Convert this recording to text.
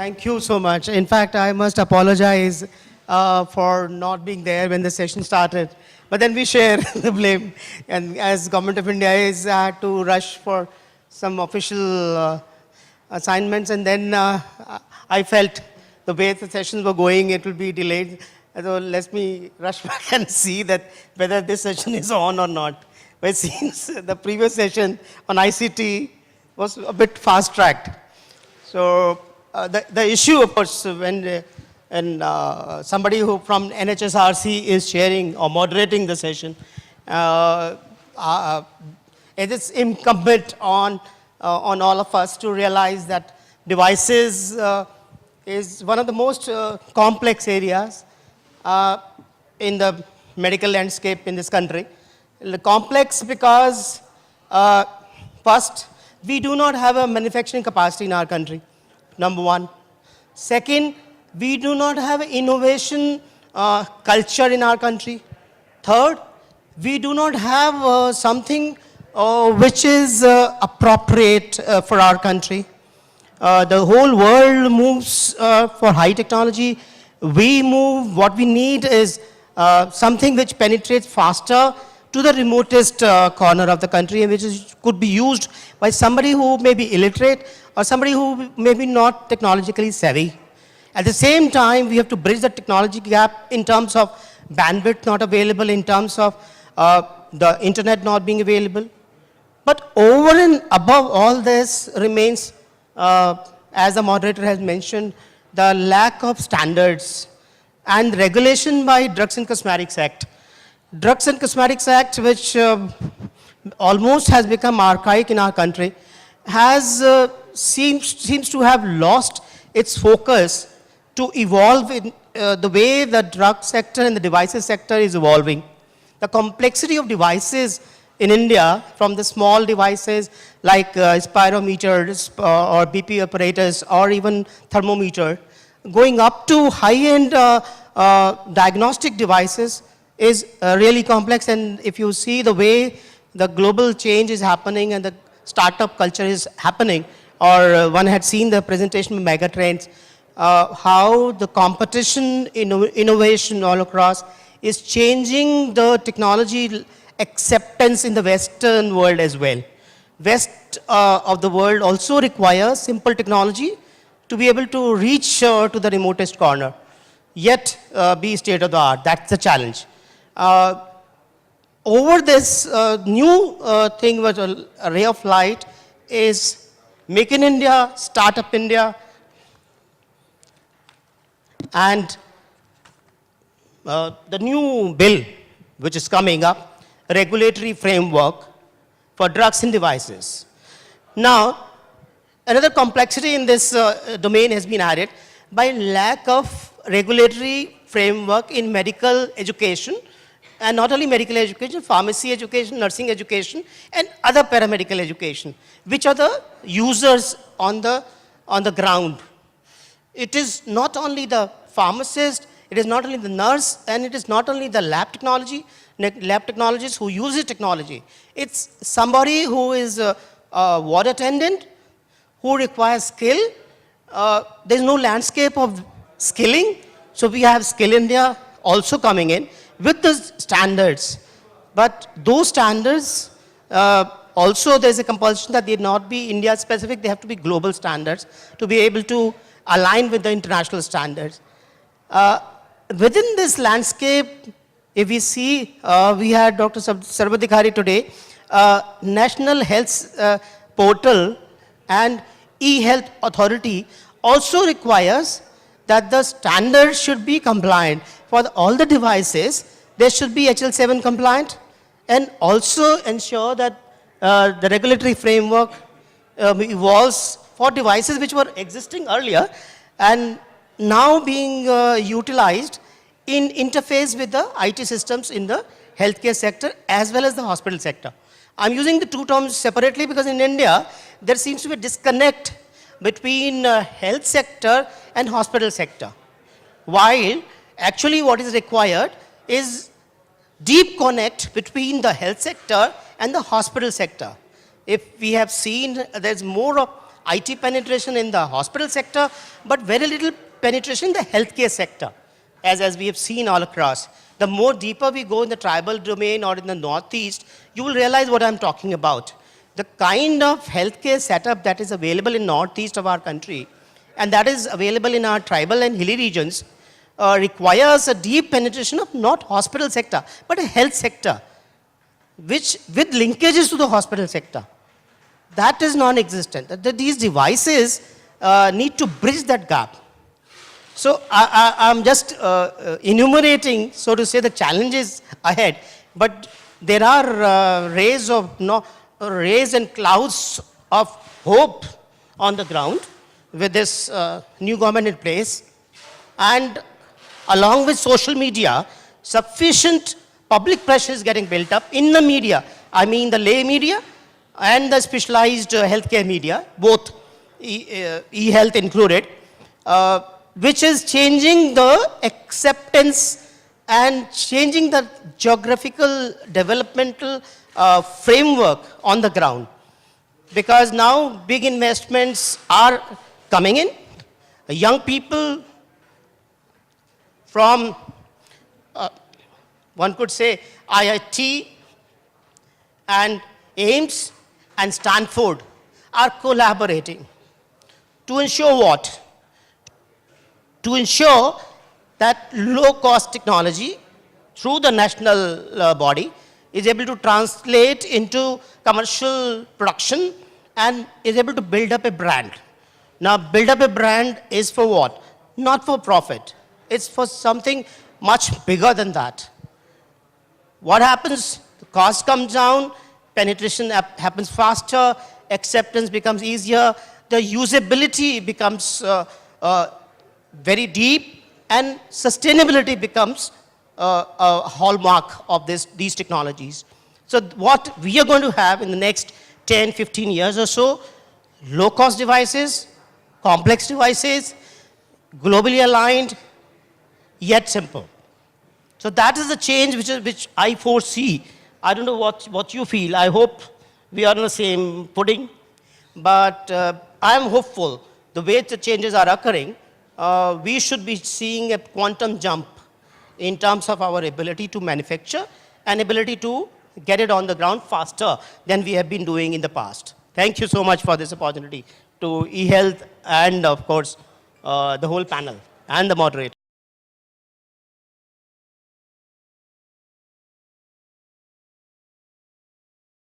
Thank you so much. In fact, I must apologize for not being there when the session started. But then we share the blame. And as Government of India is had to rush for some official assignments, and then I felt the way the sessions were going, it will be delayed. So let me rush back and see that whether this session is on or not. But since the previous session on ICT was a bit fast-tracked. So the issue, of course, when somebody who from NHSRC is chairing or moderating the session, it is incumbent on all of us to realize that devices is one of the most complex areas in the medical landscape in this country. Complex because, first, we do not have a manufacturing capacity in our country, number one. Second, we do not have innovation culture in our country. Third, we do not have something which is appropriate for our country. The whole world moves for high technology. We move, what we need is something which penetrates faster to the remotest corner of the country, and which could be used by somebody who may be illiterate or somebody who may be not technologically savvy. At the same time, we have to bridge the technology gap in terms of bandwidth not available, in terms of the internet not being available. But over and above all this remains, as the moderator has mentioned, the lack of standards and regulation by Drugs and Cosmetics Act. Drugs and Cosmetics Act, which almost has become archaic in our country, has seems to have lost its focus to evolve in the way the drug sector and the devices sector is evolving. The complexity of devices in India, from the small devices like spirometers or BP apparatus or even thermometer, going up to high-end diagnostic devices is really complex. And if you see the way the global change is happening and the startup culture is happening, or one had seen the presentation of Megatrends, how the competition, innovation all across is changing the technology acceptance in the Western world as well. West of the world also requires simple technology to be able to reach to the remotest corner, yet be state of the art. That's the challenge. Over this new thing with a ray of light is Make in India, Startup India, and the new bill which is coming up, regulatory framework for drugs and devices. Now, another complexity in this domain has been added by lack of regulatory framework in medical education, and not only medical education, pharmacy education, nursing education, and other paramedical education, which are the users on the ground. It is not only the pharmacist, it is not only the nurse, and it is not only the lab technologists who use the technology. It's somebody who is a ward attendant, who requires skill. There's no landscape of skilling, so we have Skill India also coming in with the standards. But those standards, also there's a compulsion that they not be India specific, they have to be global standards to be able to align with the international standards. Within this landscape, if we see, we had Dr. Sarvadhikari today, National Health Portal and e-health authority also requires that the standards should be compliant. For all the devices, they should be HL7 compliant, and also ensure that the regulatory framework evolves for devices which were existing earlier and now being utilized in interface with the IT systems in the healthcare sector as well as the hospital sector. I'm using the two terms separately because in India, there seems to be a disconnect between health sector and hospital sector. While actually what is required is deep connect between the health sector and the hospital sector. If we have seen there's more of IT penetration in the hospital sector, but very little penetration in the healthcare sector, as we have seen all across. The more deeper we go in the tribal domain or in the Northeast, you will realize what I'm talking about. The kind of healthcare setup that is available in Northeast of our country, and that is available in our tribal and hilly regions, requires a deep penetration of not hospital sector, but a health sector, which with linkages to the hospital sector. That is non-existent. These devices need to bridge that gap. So I'm just enumerating, so to say, the challenges ahead, but there are rays and clouds of hope on the ground with this new government in place. And along with social media, sufficient public pressure is getting built up in the media. I mean the lay media and the specialized healthcare media, both e-health included, which is changing the acceptance and changing the geographical developmental framework on the ground. Because now big investments are coming in. Young people from, one could say, IIT and AIIMS and Stanford are collaborating to ensure what? To ensure that low-cost technology through the national body is able to translate into commercial production and is able to build up a brand. Now, build up a brand is for what? Not for profit. It's for something much bigger than that. What happens? The cost comes down, penetration happens faster, acceptance becomes easier, the usability becomes very deep, and sustainability becomes a hallmark of these technologies. So what we are going to have in the next 10, 15 years or so, low-cost devices, complex devices, globally aligned, yet simple. So that is the change which I foresee. I don't know what you feel. I hope we are on the same pudding. But I am hopeful the way the changes are occurring, we should be seeing a quantum jump in terms of our ability to manufacture and ability to get it on the ground faster than we have been doing in the past. Thank you so much for this opportunity to eHealth and, of course, the whole panel and the moderator.